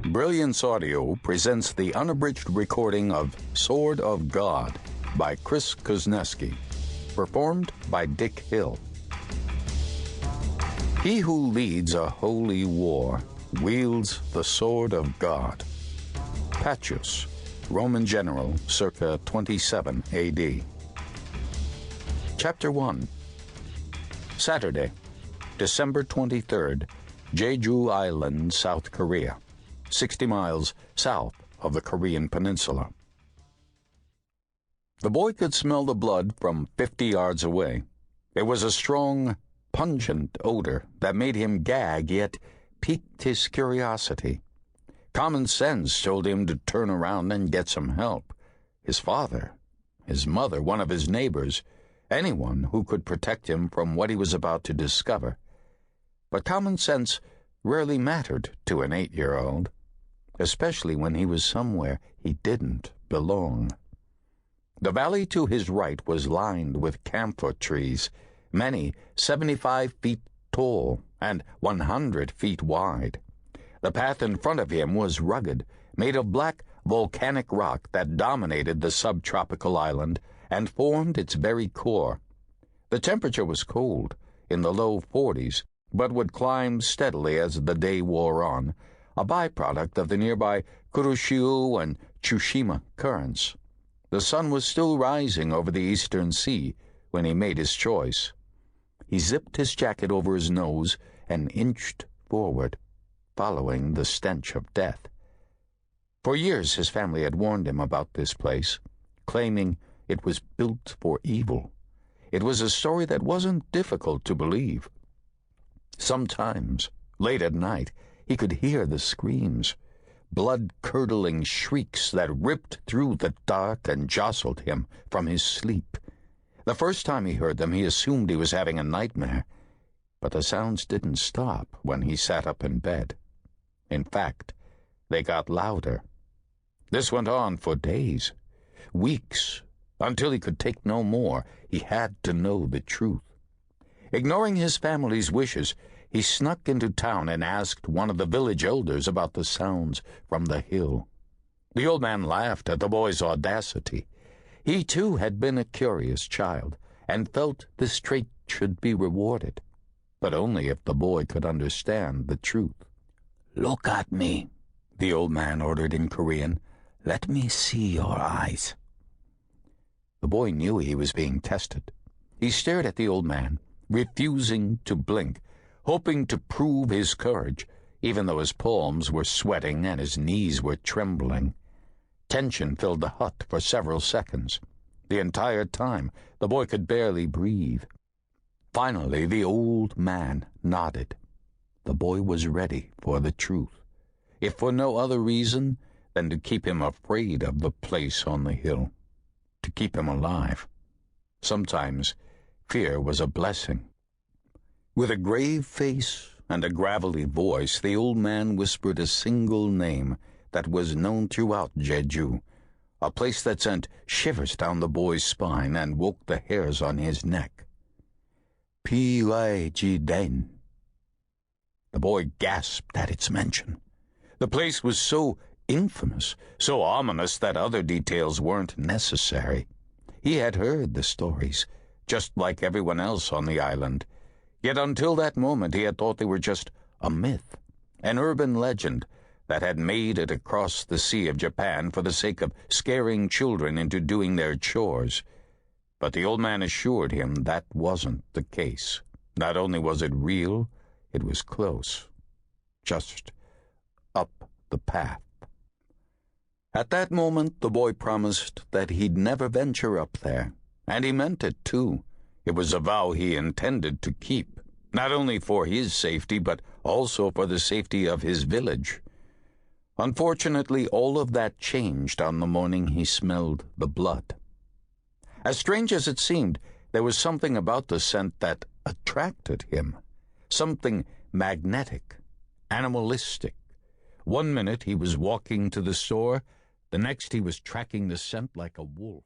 Brilliance Audio presents the unabridged recording of Sword of God by Kuzneski, performed by Dick Hill. He who leads a holy war wields the sword of God. Pacius, Roman general, circa 27 AD. Chapter 1. Saturday, December 23rd, Jeju Island, South Korea, 60 miles south of the Korean peninsula. The boy could smell the blood from 50 yards away. It was a strong, pungent odor that made him gag, yet piqued his curiosity. Common sense told him to turn around and get some help. His father, his mother, one of his neighbors, anyone who could protect him from what he was about to discover. But common sense rarely mattered to an 8-year-old, especially when he was somewhere he didn't belong. The valley to his right was lined with camphor trees, many 75 feet tall and 100 feet wide. The path in front of him was rugged, made of black volcanic rock that dominated the subtropical island and formed its very core. The temperature was cold, in the low 40s, but would climb steadily as the day wore on, a byproduct of the nearby Kuroshio and Tsushima currents. The sun was still rising over the eastern sea when he made his choice. He zipped his jacket over his nose and inched forward, following the stench of death. For years his family had warned him about this place, claiming it was built for evil. It was a story that wasn't difficult to believe. Sometimes, late at night, he could hear the screams, blood-curdling shrieks that ripped through the dark and jostled him from his sleep. The first time he heard them, he assumed he was having a nightmare, but the sounds didn't stop when he sat up in bed. In fact, they got louder. This went on for days, weeks, until he could take no more. He had to know the truth. Ignoring his family's wishes, he snuck into town and asked one of the village elders about the sounds from the hill. The old man laughed at the boy's audacity. He, too, had been a curious child, and felt this trait should be rewarded, but only if the boy could understand the truth. "Look at me," the old man ordered in Korean. "Let me see your eyes." The boy knew he was being tested. He stared at the old man, refusing to blink, hoping to prove his courage, even though his palms were sweating and his knees were trembling. Tension filled the hut for several seconds. The entire time, the boy could barely breathe. Finally, the old man nodded. The boy was ready for the truth, if for no other reason than to keep him afraid of the place on the hill, to keep him alive. Sometimes fear was a blessing. With a grave face and a gravelly voice, the old man whispered a single name that was known throughout Jeju, a place that sent shivers down the boy's spine and woke the hairs on his neck. P.Y.G.Den. The boy gasped at its mention. The place was so infamous, so ominous that other details weren't necessary. He had heard the stories, just like everyone else on the island. Yet until that moment he had thought they were just a myth, an urban legend that had made it across the Sea of Japan for the sake of scaring children into doing their chores. But the old man assured him that wasn't the case. Not only was it real, it was close, just up the path. At that moment, the boy promised that he'd never venture up there, and he meant it, too. It was a vow he intended to keep, not only for his safety, but also for the safety of his village. Unfortunately, all of that changed on the morning he smelled the blood. As strange as it seemed, there was something about the scent that attracted him, something magnetic, animalistic. One minute he was walking to the store, the next he was tracking the scent like a wolf.